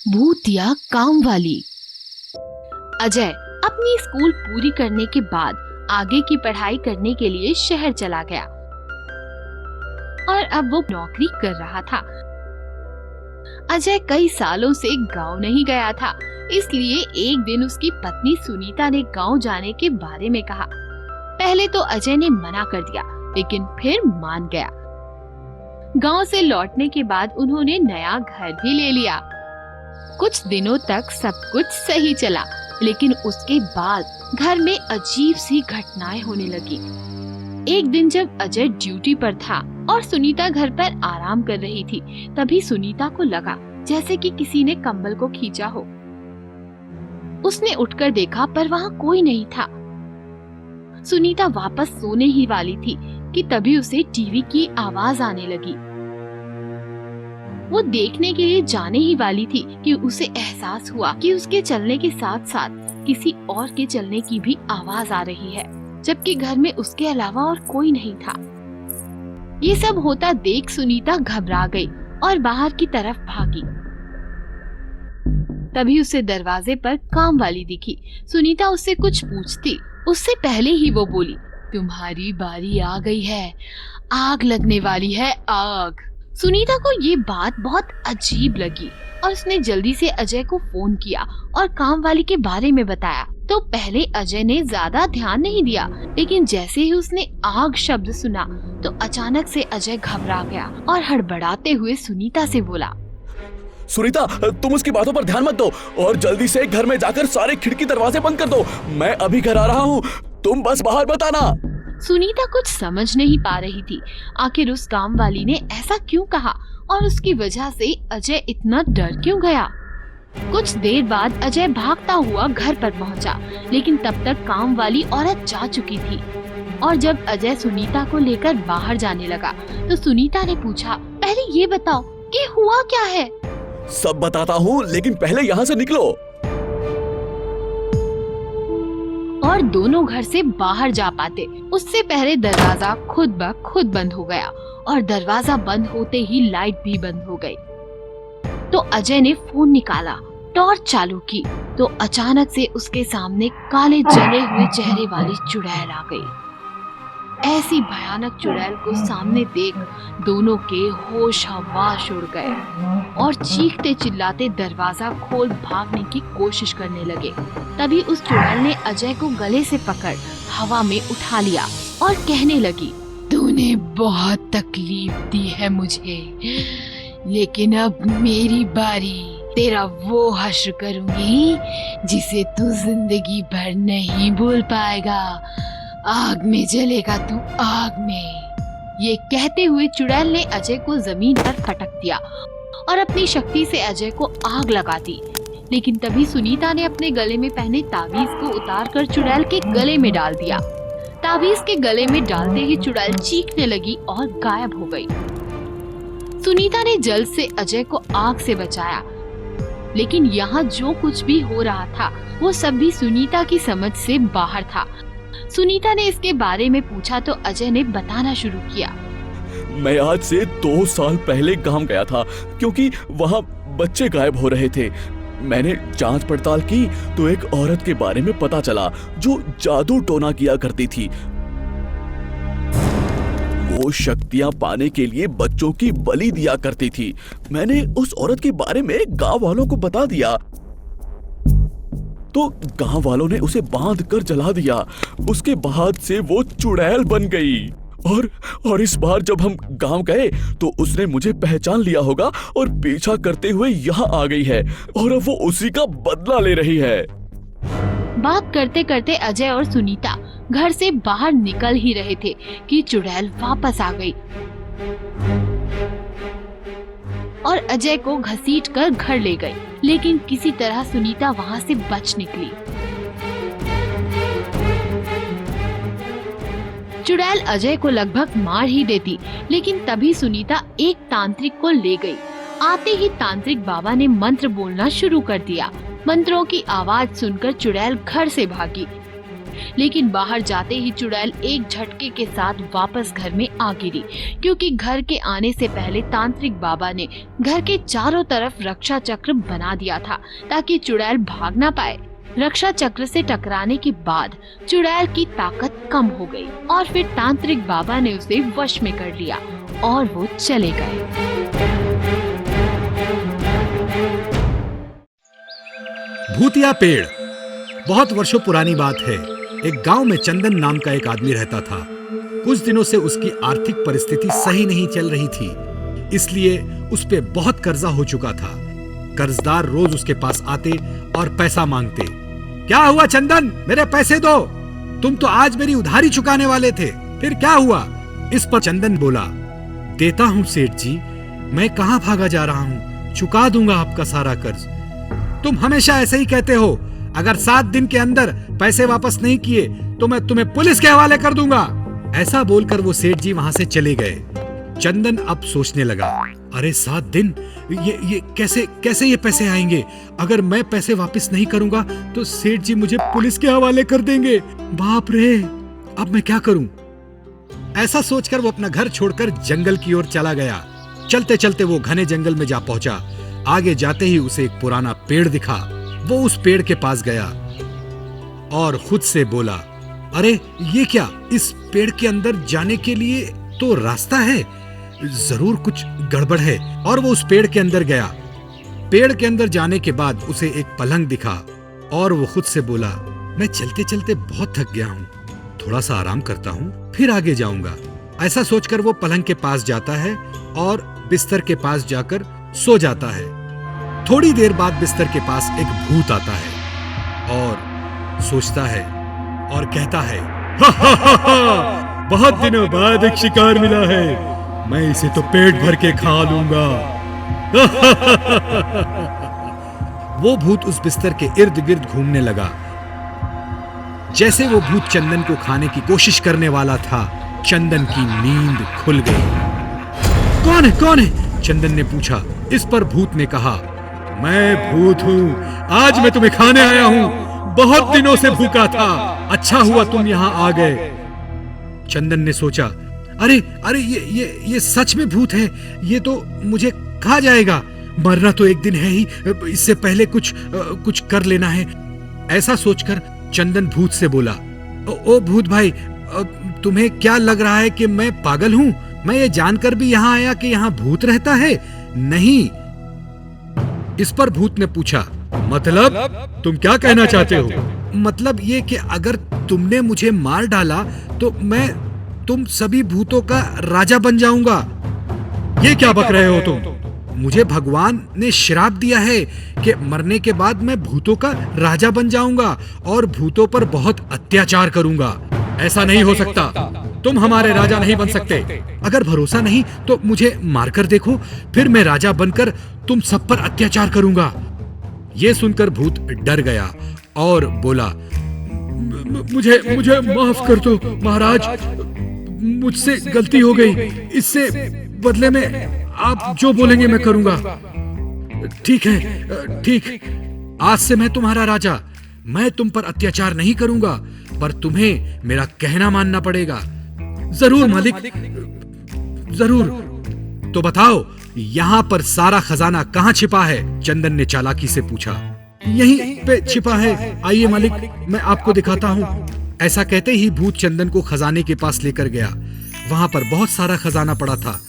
भूत या काम वाली। अजय अपनी स्कूल पूरी करने के बाद आगे की पढ़ाई करने के लिए शहर चला गया और अब वो नौकरी कर रहा था। अजय कई सालों से गांव नहीं गया था, इसलिए एक दिन उसकी पत्नी सुनीता ने गांव जाने के बारे में कहा। पहले तो अजय ने मना कर दिया, लेकिन फिर मान गया। गांव से लौटने के बाद उन्होंने नया घर भी ले लिया। कुछ दिनों तक सब कुछ सही चला, लेकिन उसके बाद घर में अजीब सी घटनाएं होने लगी। एक दिन जब अजय ड्यूटी पर था और सुनीता घर पर आराम कर रही थी, तभी सुनीता को लगा जैसे कि किसी ने कंबल को खींचा हो। उसने उठकर देखा पर वहाँ कोई नहीं था। सुनीता वापस सोने ही वाली थी कि तभी उसे टीवी की आवाज आने लगी। वो देखने के लिए जाने ही वाली थी कि उसे एहसास हुआ कि उसके चलने के साथ साथ किसी और के चलने की भी आवाज आ रही है, जबकि घर में उसके अलावा और कोई नहीं था। ये सब होता देख सुनीता घबरा गई और बाहर की तरफ भागी। तभी उसे दरवाजे पर काम वाली दिखी। सुनीता उससे कुछ पूछती, उससे पहले ही वो बोली, तुम्हारी बारी आ गई है, आग लगने वाली है, आग। सुनीता को ये बात बहुत अजीब लगी और उसने जल्दी से अजय को फोन किया और काम वाली के बारे में बताया। तो पहले अजय ने ज्यादा ध्यान नहीं दिया, लेकिन जैसे ही उसने आग शब्द सुना तो अचानक से अजय घबरा गया और हड़बड़ाते हुए सुनीता से बोला, सुनीता, तुम उसकी बातों पर ध्यान मत दो और जल्दी से घर में जाकर सारे खिड़की दरवाजे बंद कर दो। मैं अभी घर आ रहा हूँ, तुम बस बाहर मत आना। सुनीता कुछ समझ नहीं पा रही थी, आखिर उस काम वाली ने ऐसा क्यों कहा और उसकी वजह से अजय इतना डर क्यों गया। कुछ देर बाद अजय भागता हुआ घर पर पहुंचा, लेकिन तब तक काम वाली औरत जा चुकी थी। और जब अजय सुनीता को लेकर बाहर जाने लगा तो सुनीता ने पूछा, पहले ये बताओ कि हुआ क्या है। सब बताता हूँ, लेकिन पहले यहाँ से निकलो। और दोनों घर से बाहर जा पाते उससे पहले दरवाजा खुद ब खुद बंद हो गया और दरवाजा बंद होते ही लाइट भी बंद हो गई। तो अजय ने फोन निकाला, टॉर्च चालू की तो अचानक से उसके सामने काले जले हुए चेहरे वाली चुड़ैल आ गई। ऐसी भयानक चुड़ैल को सामने देख दोनों के होश हवास उड़ गए और चीखते चिल्लाते दरवाजा खोल भागने की कोशिश करने लगे। तभी उस चुड़ैल ने अजय को गले से पकड़ हवा में उठा लिया और कहने लगी, तूने बहुत तकलीफ दी है मुझे, लेकिन अब मेरी बारी। तेरा वो हश्र करूंगी जिसे तू जिंदगी भर नहीं भूल पाएगा। आग में जलेगा तू, आग में। ये कहते हुए चुड़ैल ने अजय को जमीन पर पटक दिया और अपनी शक्ति से अजय को आग लगा दी। लेकिन तभी सुनीता ने अपने गले में पहने ताबीज को उतारकर चुड़ैल के गले में डाल दिया। ताबीज के गले में डालते ही चुड़ैल चीखने लगी और गायब हो गई। सुनीता ने जल्द से अजय को आग से बचाया, लेकिन यहाँ जो कुछ भी हो रहा था वो सब भी सुनीता की समझ से बाहर था। सुनीता ने इसके बारे में पूछा तो अजय ने बताना शुरू किया, मैं आज से 2 साल पहले गांव गया था क्योंकि वहाँ बच्चे गायब हो रहे थे। मैंने जांच पड़ताल की तो एक औरत के बारे में पता चला जो जादू टोना किया करती थी। वो शक्तियां पाने के लिए बच्चों की बलि दिया करती थी। मैंने उस औरत के बारे में गांव वालों को बता दिया तो गांव वालों ने उसे बांध कर जला दिया। उसके बाद से वो चुड़ैल बन गई और इस बार जब हम गांव गए तो उसने मुझे पहचान लिया होगा और पीछा करते हुए यहाँ आ गई है और अब वो उसी का बदला ले रही है। बात करते करते अजय और सुनीता घर से बाहर निकल ही रहे थे कि चुड़ैल वापस आ गई और अजय को घसीटकर घर ले गई। लेकिन किसी तरह सुनीता वहाँ से बच निकली। चुड़ैल अजय को लगभग मार ही देती, लेकिन तभी सुनीता एक तांत्रिक को ले गई। आते ही तांत्रिक बाबा ने मंत्र बोलना शुरू कर दिया। मंत्रों की आवाज सुनकर चुड़ैल घर से भागी। लेकिन बाहर जाते ही चुड़ैल एक झटके के साथ वापस घर में आ गिरी, क्योंकि घर के आने से पहले तांत्रिक बाबा ने घर के चारों तरफ रक्षा चक्र बना दिया था ताकि चुड़ैल भाग ना पाए। रक्षा चक्र से टकराने के बाद चुड़ैल की ताकत कम हो गई और फिर तांत्रिक बाबा ने उसे वश में कर लिया और वो चले गए। भूतिया पेड़। बहुत वर्षों पुरानी बात है। एक गांव में चंदन नाम का एक आदमी रहता था। कुछ दिनों से उसकी आर्थिक परिस्थिति सही नहीं चल रही थी, इसलिए उस पे बहुत कर्जा हो चुका था। कर्जदार रोज उसके पास आते और पैसा मांगते। क्या हुआ चंदन, मेरे पैसे दो, तुम तो आज मेरी उधारी चुकाने वाले थे, फिर क्या हुआ? इस पर चंदन बोला, देता हूं सेठ जी, मैं कहां भागा जा रहा हूं, चुका दूंगा आपका सारा कर्ज। तुम हमेशा ऐसे ही कहते हो, अगर 7 दिन के अंदर पैसे वापस नहीं किए तो मैं तुम्हें पुलिस के हवाले कर दूंगा। ऐसा बोलकर वो सेठ जी वहां से चले गए। चंदन अब सोचने लगा, अरे 7 दिन, ये कैसे ये पैसे आएंगे? अगर मैं पैसे वापस नहीं करूंगा तो सेठ जी मुझे पुलिस के हवाले कर देंगे। बाप रे, अब मैं क्या करूं? ऐसा सोचकर वो अपना घर छोड़कर जंगल की ओर चला गया। चलते चलते वो घने जंगल में जा पहुंचा। आगे जाते ही उसे एक पुराना पेड़ दिखा। वो उस पेड़ के पास गया और खुद से बोला, अरे ये क्या, इस पेड़ के अंदर जाने के लिए तो रास्ता है, जरूर कुछ गड़बड़ है। और वो उस पेड़ के अंदर गया। पेड़ के अंदर जाने के बाद उसे एक पलंग दिखा और वो खुद से बोला, मैं चलते चलते बहुत थक गया हूँ, थोड़ा सा आराम करता हूँ, फिर आगे जाऊंगा। ऐसा सोचकर वो पलंग के पास जाता है और बिस्तर के पास जाकर सो जाता है। थोड़ी देर बाद बिस्तर के पास एक भूत आता है और सोचता है और कहता है, हा, बहुत दिनों बाद एक शिकार मिला है, मैं इसे तो पेट भर के खा लूंगा। वो भूत उस बिस्तर के इर्द गिर्द घूमने लगा। जैसे वो भूत चंदन को खाने की कोशिश करने वाला था, चंदन की नींद खुल गई। कौन है? चंदन ने पूछा। इस पर भूत ने कहा, मैं भूत हूँ, आज मैं तुम्हें खाने आया हूँ, बहुत दिनों से भूखा था, अच्छा हुआ तुम यहाँ आ गए। चंदन ने सोचा, अरे ये सच में भूत है, ये तो मुझे खा जाएगा, मरना तो एक दिन है ही, इससे पहले कुछ कर लेना है। ऐसा सोचकर चंदन भूत से बोला, ओ भूत भाई, तुम्हें क्या लग रहा है कि मैं पागल हूँ? मैं ये जानकर भी यहाँ आया कि यहाँ भूत रहता है? नहीं। इस पर भूत ने पूछा, मतलब तुम क्या कहना चाहते हो? मतलब ये कि अगर तुमने मुझे मार डाला तो मैं तुम सभी भूतों का राजा बन जाऊंगा। ये क्या बक रहे हो तुम? मुझे भगवान ने श्राप दिया है कि मरने के बाद मैं भूतों का राजा बन जाऊंगा और भूतों पर बहुत अत्याचार करूंगा। ऐसा नहीं हो सकता, तुम हमारे राजा नहीं बन सकते। अगर भरोसा नहीं तो मुझे मारकर देखो, फिर मैं राजा बनकर तुम सब पर अत्याचार करूंगा। ये सुनकर भूत डर गया और बोला, मुझे माफ कर दो महाराज, मुझसे गलती हो गई, इससे बदले में आप जो बोलेंगे मैं करूंगा। ठीक है, ठीक, आज से मैं तुम्हारा राजा, मैं तुम पर अत्याचार नहीं करूंगा, पर तुम्हें मेरा कहना मानना पड़ेगा। जरूर मालिक, जरूर। तो बताओ, यहाँ पर सारा खजाना कहाँ छिपा है? चंदन ने चालाकी से पूछा। यहीं पे छिपा है, आइए मालिक, मैं आपको दिखाता हूँ। ऐसा कहते ही भूत चंदन को खजाने के पास लेकर गया। वहां पर बहुत सारा खजाना पड़ा था।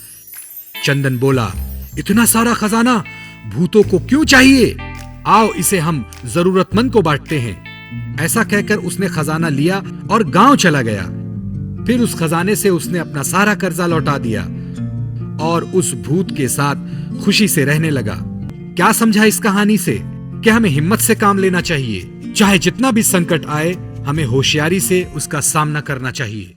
चंदन बोला, इतना सारा खजाना भूतों को क्यों चाहिए? आओ इसे हम जरूरतमंद को बांटते हैं। ऐसा कहकर उसने खजाना लिया और गांव चला गया। फिर उस खजाने से उसने अपना सारा कर्जा लौटा दिया और उस भूत के साथ खुशी से रहने लगा। क्या समझा इस कहानी से? कि हमें हिम्मत से काम लेना चाहिए, चाहे जितना भी संकट आए, हमें होशियारी से उसका सामना करना चाहिए।